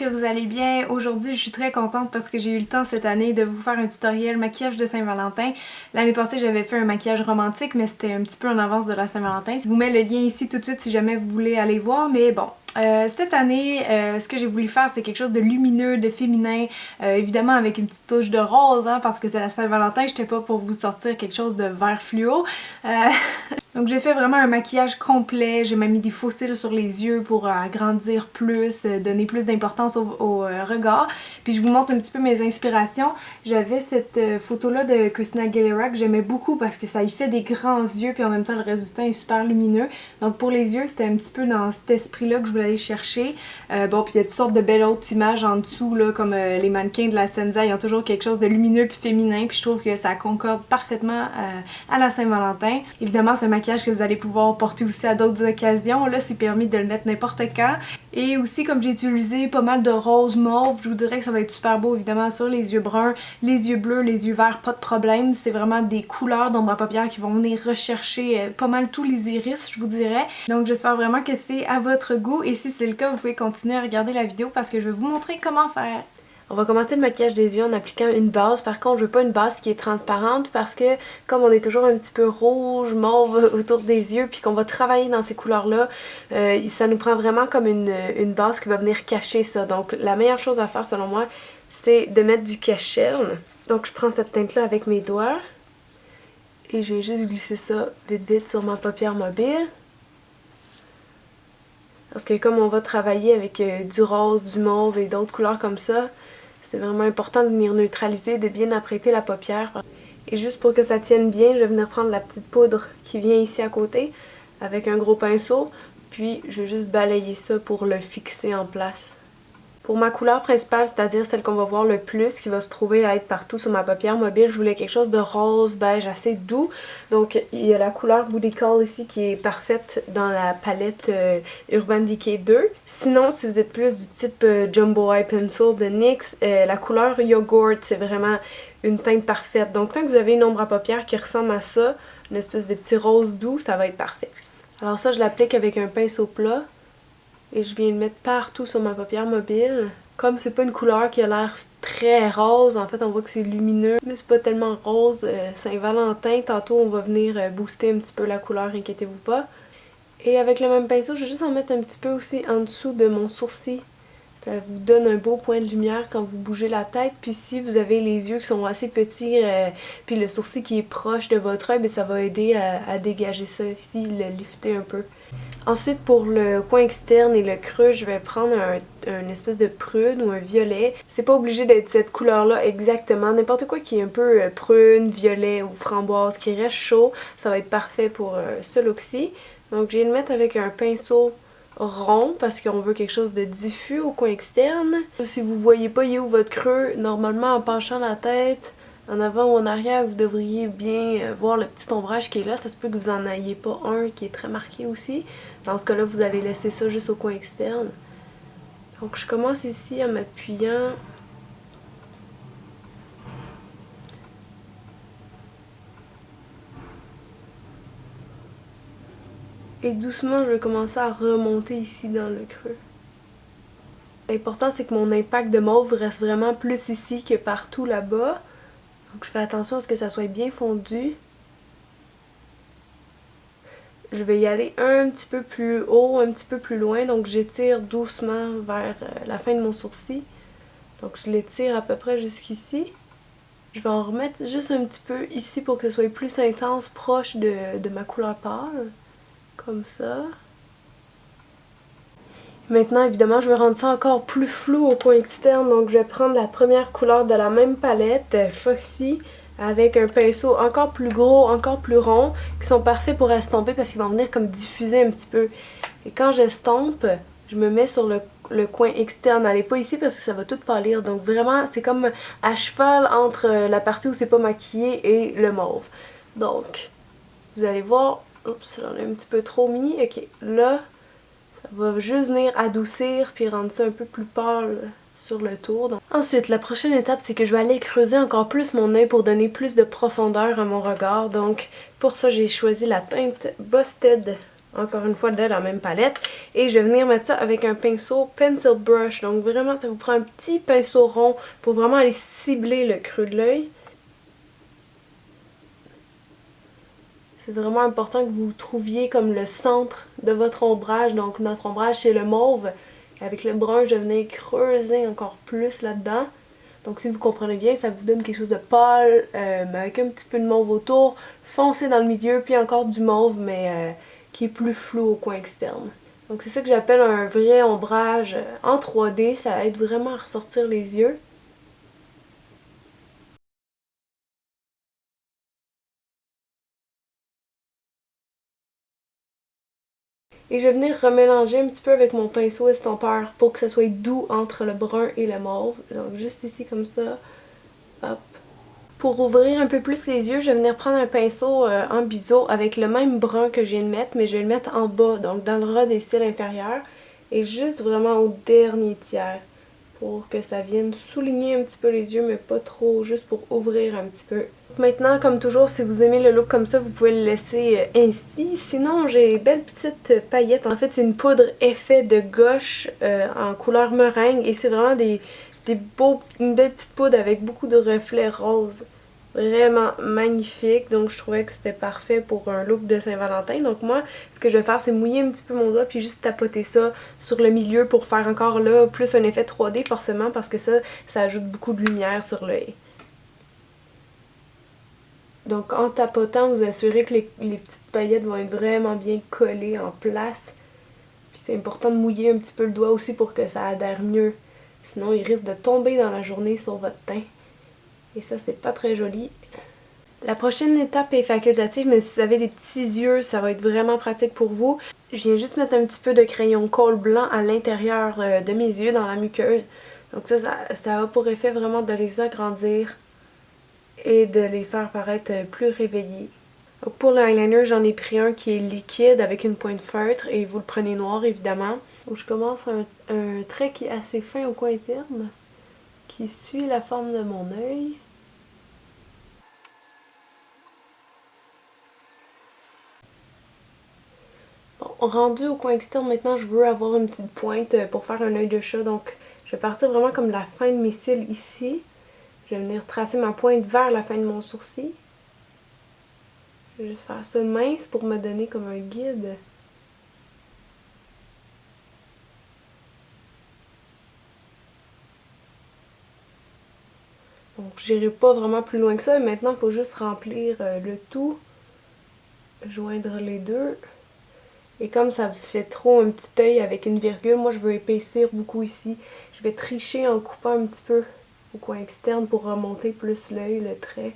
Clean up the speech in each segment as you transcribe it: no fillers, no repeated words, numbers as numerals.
que vous allez bien. Aujourd'hui, je suis très contente parce que j'ai eu le temps cette année de vous faire un tutoriel maquillage de Saint-Valentin. L'année passée, j'avais fait un maquillage romantique, mais c'était un petit peu en avance de la Saint-Valentin. Je vous mets le lien ici tout de suite si jamais vous voulez aller voir, mais bon. Cette année, ce que j'ai voulu faire, c'est quelque chose de lumineux, de féminin, évidemment avec une petite touche de rose, hein, parce que c'est la Saint-Valentin, j'étais pas pour vous sortir quelque chose de vert fluo. Donc j'ai fait vraiment un maquillage complet, j'ai même mis des faux cils sur les yeux pour agrandir plus, donner plus d'importance au regard. Puis je vous montre un petit peu mes inspirations. J'avais cette photo-là de Christina Aguilera que j'aimais beaucoup parce que ça y fait des grands yeux puis en même temps le résultat est super lumineux. Donc pour les yeux, c'était un petit peu dans cet esprit-là que je voulais aller chercher. Bon, puis il y a toutes sortes de belles autres images en dessous, là, comme les mannequins de la Senza, ils ont toujours quelque chose de lumineux puis féminin, puis je trouve que ça concorde parfaitement à la Saint-Valentin. Évidemment, c'est un maquillage que vous allez pouvoir porter aussi à d'autres occasions. Là, c'est permis de le mettre n'importe quand. Et aussi, comme j'ai utilisé pas mal de rose mauve, je vous dirais que ça va être super beau, évidemment, sur les yeux bruns, les yeux bleus, les yeux verts, pas de problème. C'est vraiment des couleurs d'ombre à paupières qui vont venir rechercher pas mal tous les iris, je vous dirais. Donc, j'espère vraiment que c'est à votre goût. Et si c'est le cas, vous pouvez continuer à regarder la vidéo parce que je vais vous montrer comment faire. On va commencer le maquillage des yeux en appliquant une base. Par contre, je veux pas une base qui est transparente parce que comme on est toujours un petit peu rouge, mauve autour des yeux puis qu'on va travailler dans ces couleurs-là, ça nous prend vraiment comme une base qui va venir cacher ça. Donc la meilleure chose à faire selon moi, c'est de mettre du cache-cerne. Donc je prends cette teinte-là avec mes doigts et je vais juste glisser ça vite vite sur ma paupière mobile. Parce que comme on va travailler avec du rose, du mauve et d'autres couleurs comme ça, c'est vraiment important de venir neutraliser, de bien apprêter la paupière. Et juste pour que ça tienne bien, je vais venir prendre la petite poudre qui vient ici à côté avec un gros pinceau. Puis je vais juste balayer ça pour le fixer en place. Pour ma couleur principale, c'est-à-dire celle qu'on va voir le plus, qui va se trouver à être partout sur ma paupière mobile, je voulais quelque chose de rose, beige, assez doux. Donc il y a la couleur Booty Call ici qui est parfaite dans la palette Urban Decay 2. Sinon, si vous êtes plus du type Jumbo Eye Pencil de NYX, la couleur Yogurt, c'est vraiment une teinte parfaite. Donc tant que vous avez une ombre à paupières qui ressemble à ça, une espèce de petit rose doux, ça va être parfait. Alors ça, je l'applique avec un pinceau plat. Et je viens le mettre partout sur ma paupière mobile. Comme c'est pas une couleur qui a l'air très rose, en fait on voit que c'est lumineux, mais c'est pas tellement rose. Saint-Valentin, tantôt on va venir booster un petit peu la couleur, inquiétez-vous pas. Et avec le même pinceau, je vais juste en mettre un petit peu aussi en dessous de mon sourcil. Ça vous donne un beau point de lumière quand vous bougez la tête. Puis si vous avez les yeux qui sont assez petits, puis le sourcil qui est proche de votre œil, ça va aider à dégager ça ici, le lifter un peu. Ensuite, pour le coin externe et le creux, je vais prendre une espèce de prune ou un violet. C'est pas obligé d'être cette couleur-là exactement. N'importe quoi qui est un peu prune, violet ou framboise, qui reste chaud, ça va être parfait pour ce look-ci. Donc, je viens de mettre avec un pinceau rond parce qu'on veut quelque chose de diffus au coin externe. Si vous voyez pas où votre creux, normalement en penchant la tête en avant ou en arrière, vous devriez bien voir le petit ombrage qui est là. Ça se peut que vous en ayez pas un qui est très marqué aussi. Dans ce cas-là, vous allez laisser ça juste au coin externe. Donc je commence ici en m'appuyant. Et doucement, je vais commencer à remonter ici dans le creux. L'important, c'est que mon impact de mauve reste vraiment plus ici que partout là-bas. Donc je fais attention à ce que ça soit bien fondu. Je vais y aller un petit peu plus haut, un petit peu plus loin. Donc j'étire doucement vers la fin de mon sourcil. Donc je l'étire à peu près jusqu'ici. Je vais en remettre juste un petit peu ici pour que ce soit plus intense, proche de ma couleur pâle. Comme ça. Maintenant, évidemment, je vais rendre ça encore plus flou au coin externe. Donc, je vais prendre la première couleur de la même palette, Foxy, avec un pinceau encore plus gros, encore plus rond, qui sont parfaits pour estomper parce qu'ils vont venir comme diffuser un petit peu. Et quand j'estompe, je me mets sur le coin externe. N'allez pas ici parce que ça va tout pâlir. Donc, vraiment, c'est comme à cheval entre la partie où c'est pas maquillé et le mauve. Donc, vous allez voir... Oups, j'en ai un petit peu trop mis. Ok, là... Ça va juste venir adoucir puis rendre ça un peu plus pâle sur le tour. Donc. Ensuite, la prochaine étape, c'est que je vais aller creuser encore plus mon œil pour donner plus de profondeur à mon regard. Donc, pour ça, j'ai choisi la teinte Busted encore une fois de la même palette. Et je vais venir mettre ça avec un pinceau Pencil Brush. Donc vraiment, ça vous prend un petit pinceau rond pour vraiment aller cibler le creux de l'œil. C'est vraiment important que vous trouviez comme le centre de votre ombrage. Donc notre ombrage c'est le mauve. Avec le brun, je vais venir creuser encore plus là-dedans. Donc si vous comprenez bien, ça vous donne quelque chose de pâle, mais avec un petit peu de mauve autour, foncé dans le milieu, puis encore du mauve, mais qui est plus flou au coin externe. Donc c'est ça que j'appelle un vrai ombrage en 3D, ça aide vraiment à ressortir les yeux. Et je vais venir remélanger un petit peu avec mon pinceau estompeur pour que ça soit doux entre le brun et le mauve. Donc juste ici comme ça, hop. Pour ouvrir un peu plus les yeux, je vais venir prendre un pinceau en biseau avec le même brun que je viens de mettre, mais je vais le mettre en bas, donc dans le ras des cils inférieurs, et juste vraiment au dernier tiers, pour que ça vienne souligner un petit peu les yeux, mais pas trop, juste pour ouvrir un petit peu. Maintenant, comme toujours, si vous aimez le look comme ça, vous pouvez le laisser ainsi. Sinon, j'ai belle petite paillette. En fait, c'est une poudre effet de gouache en couleur meringue, et c'est vraiment une belle petite poudre avec beaucoup de reflets roses. Vraiment magnifique, donc je trouvais que c'était parfait pour un look de Saint-Valentin. Donc moi, ce que je vais faire, c'est mouiller un petit peu mon doigt puis juste tapoter ça sur le milieu pour faire encore là plus un effet 3D forcément, parce que ça ajoute beaucoup de lumière sur l'œil. Donc en tapotant, vous assurez que les petites paillettes vont être vraiment bien collées en place. Puis c'est important de mouiller un petit peu le doigt aussi pour que ça adhère mieux. Sinon, il risque de tomber dans la journée sur votre teint. Et ça, c'est pas très joli. La prochaine étape est facultative, mais si vous avez des petits yeux, ça va être vraiment pratique pour vous. Je viens juste mettre un petit peu de crayon colle blanc à l'intérieur de mes yeux, dans la muqueuse. Donc ça a pour effet vraiment de les agrandir et de les faire paraître plus réveillés. Donc pour le eyeliner, j'en ai pris un qui est liquide avec une pointe feutre et vous le prenez noir évidemment. Donc je commence un trait qui est assez fin au coin interne, qui suit la forme de mon œil. Bon, rendu au coin externe, maintenant je veux avoir une petite pointe pour faire un œil de chat. Donc je vais partir vraiment comme la fin de mes cils ici. Je vais venir tracer ma pointe vers la fin de mon sourcil. Je vais juste faire ça mince pour me donner comme un guide. Donc j'irai pas vraiment plus loin que ça. Et maintenant, il faut juste remplir le tout. Joindre les deux. Et comme ça fait trop un petit œil avec une virgule, moi je veux épaissir beaucoup ici. Je vais tricher en coupant un petit peu au coin externe pour remonter plus l'œil, le trait.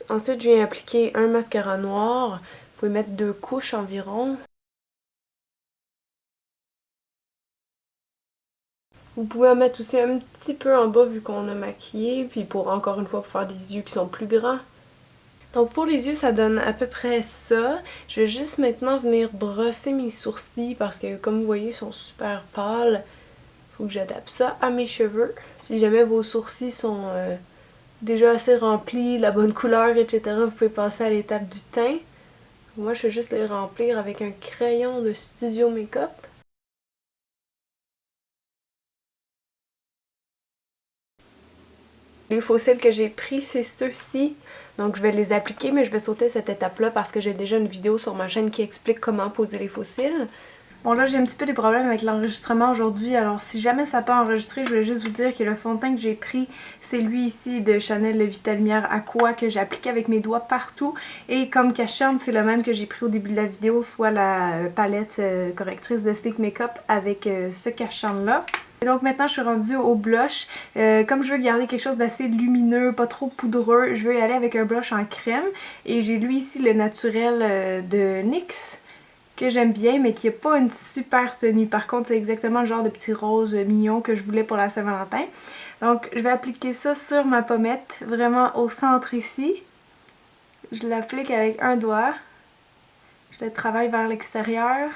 Ensuite, je viens appliquer un mascara noir. Vous pouvez mettre 2 couches environ. Vous pouvez en mettre aussi un petit peu en bas vu qu'on a maquillé, puis pour encore une fois pour faire des yeux qui sont plus grands. Donc pour les yeux, ça donne à peu près ça. Je vais juste maintenant venir brosser mes sourcils parce que comme vous voyez, ils sont super pâles. Faut que j'adapte ça à mes cheveux. Si jamais vos sourcils sont déjà assez remplis, la bonne couleur, etc., vous pouvez passer à l'étape du teint. Moi, je vais juste les remplir avec un crayon de Studio Makeup. Les faux cils que j'ai pris, c'est ceux-ci. Donc je vais les appliquer, mais je vais sauter cette étape-là parce que j'ai déjà une vidéo sur ma chaîne qui explique comment poser les faux cils. Bon là j'ai un petit peu des problèmes avec l'enregistrement aujourd'hui, alors si jamais ça peut enregistrer, je voulais juste vous dire que le fond de teint que j'ai pris, c'est lui ici de Chanel le Vitalumière Aqua que j'ai appliqué avec mes doigts partout. Et comme cache-charme, c'est le même que j'ai pris au début de la vidéo, soit la palette correctrice de Sleek Makeup avec ce cache-charme là. Et donc maintenant je suis rendue au blush. Comme je veux garder quelque chose d'assez lumineux, pas trop poudreux, je veux y aller avec un blush en crème. Et j'ai lui ici le naturel de NYX, que j'aime bien, mais qui n'a pas une super tenue. Par contre, c'est exactement le genre de petit rose mignon que je voulais pour la Saint-Valentin. Donc, je vais appliquer ça sur ma pommette, vraiment au centre ici. Je l'applique avec un doigt. Je le travaille vers l'extérieur.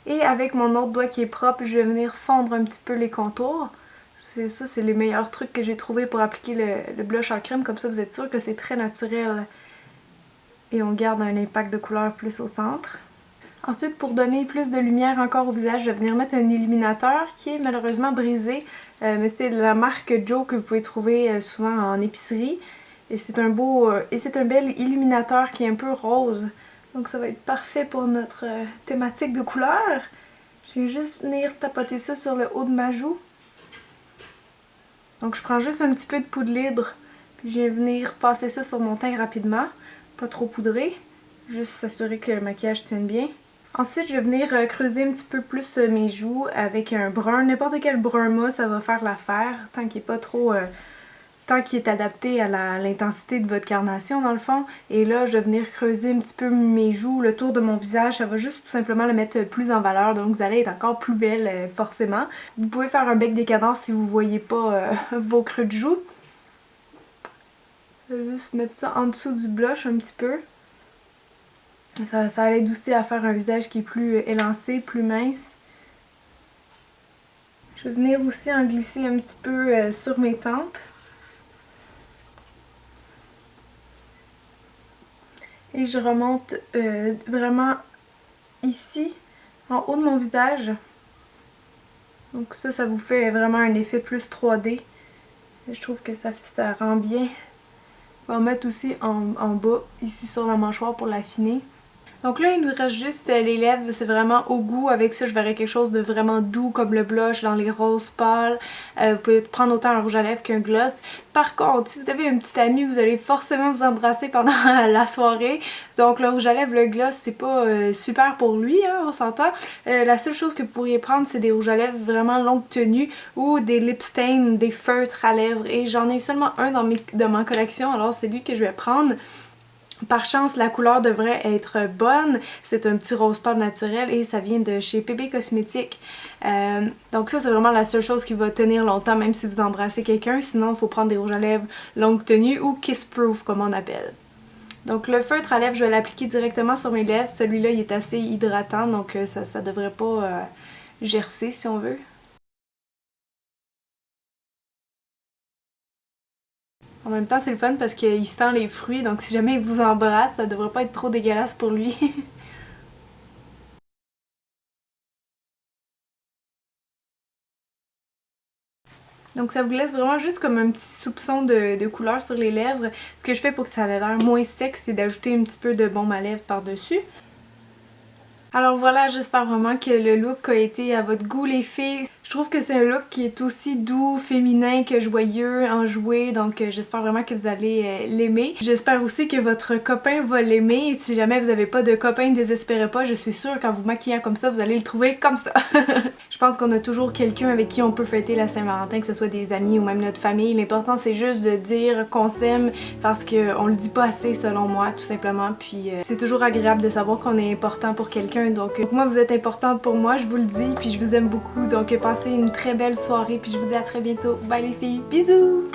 Et avec mon autre doigt qui est propre, je vais venir fondre un petit peu les contours. C'est les meilleurs trucs que j'ai trouvés pour appliquer le blush en crème. Comme ça, vous êtes sûr que c'est très naturel. Et on garde un impact de couleur plus au centre. Ensuite, pour donner plus de lumière encore au visage, je vais venir mettre un illuminateur qui est malheureusement brisé. Mais c'est de la marque Joe que vous pouvez trouver souvent en épicerie. Et c'est un bel illuminateur qui est un peu rose. Donc ça va être parfait pour notre thématique de couleur. Je vais juste venir tapoter ça sur le haut de ma joue. Donc je prends juste un petit peu de poudre libre, puis je viens venir passer ça sur mon teint rapidement. Pas trop poudré, juste s'assurer que le maquillage tienne bien. Ensuite, je vais venir creuser un petit peu plus mes joues avec un brun. N'importe quel brun mat, ça va faire l'affaire, tant qu'il est pas trop... tant qu'il est adapté à l'intensité de votre carnation dans le fond. Et là, je vais venir creuser un petit peu mes joues, le tour de mon visage. Ça va juste tout simplement le mettre plus en valeur. Donc vous allez être encore plus belle forcément. Vous pouvez faire un bec décadent si vous voyez pas vos creux de joues. Je vais juste mettre ça en dessous du blush un petit peu. Ça aide aussi à faire un visage qui est plus élancé, plus mince. Je vais venir aussi en glisser un petit peu sur mes tempes. Et je remonte vraiment ici, en haut de mon visage. Donc ça vous fait vraiment un effet plus 3D. Je trouve que ça rend bien. On va en mettre aussi en bas, ici sur la mâchoire pour l'affiner. Donc là, il nous reste juste les lèvres, c'est vraiment au goût. Avec ça, je verrais quelque chose de vraiment doux comme le blush dans les roses pâles. Vous pouvez prendre autant un rouge à lèvres qu'un gloss. Par contre, si vous avez une petite amie, vous allez forcément vous embrasser pendant la soirée. Donc le rouge à lèvres, le gloss, c'est pas super pour lui, hein, on s'entend. La seule chose que vous pourriez prendre, c'est des rouges à lèvres vraiment longue tenue ou des lip stains, des feutres à lèvres. Et j'en ai seulement un dans ma collection, alors c'est lui que je vais prendre. Par chance, la couleur devrait être bonne. C'est un petit rose pâle naturel et ça vient de chez PB Cosmétiques. Donc ça, c'est vraiment la seule chose qui va tenir longtemps, même si vous embrassez quelqu'un. Sinon, il faut prendre des rouges à lèvres longue tenue ou kiss proof, comme on appelle. Donc le feutre à lèvres, je vais l'appliquer directement sur mes lèvres. Celui-là, il est assez hydratant, donc ça devrait pas gercer, si on veut. En même temps, c'est le fun parce qu'il sent les fruits, donc si jamais il vous embrasse, ça devrait pas être trop dégueulasse pour lui. Donc ça vous laisse vraiment juste comme un petit soupçon de couleur sur les lèvres. Ce que je fais pour que ça ait l'air moins sec, c'est d'ajouter un petit peu de baume à lèvres par-dessus. Alors voilà, j'espère vraiment que le look a été à votre goût les filles. Je trouve que c'est un look qui est aussi doux, féminin que joyeux, enjoué, donc j'espère vraiment que vous allez l'aimer. J'espère aussi que votre copain va l'aimer et si jamais vous n'avez pas de copain, désespérez pas, je suis sûre qu'en vous maquillant comme ça, vous allez le trouver comme ça. Je pense qu'on a toujours quelqu'un avec qui on peut fêter la Saint-Valentin, que ce soit des amis ou même notre famille. L'important c'est juste de dire qu'on s'aime parce qu'on le dit pas assez selon moi, tout simplement. Puis c'est toujours agréable de savoir qu'on est important pour quelqu'un. Donc moi vous êtes importante pour moi, je vous le dis, puis je vous aime beaucoup. Donc passez une très belle soirée, puis je vous dis à très bientôt. Bye les filles, bisous!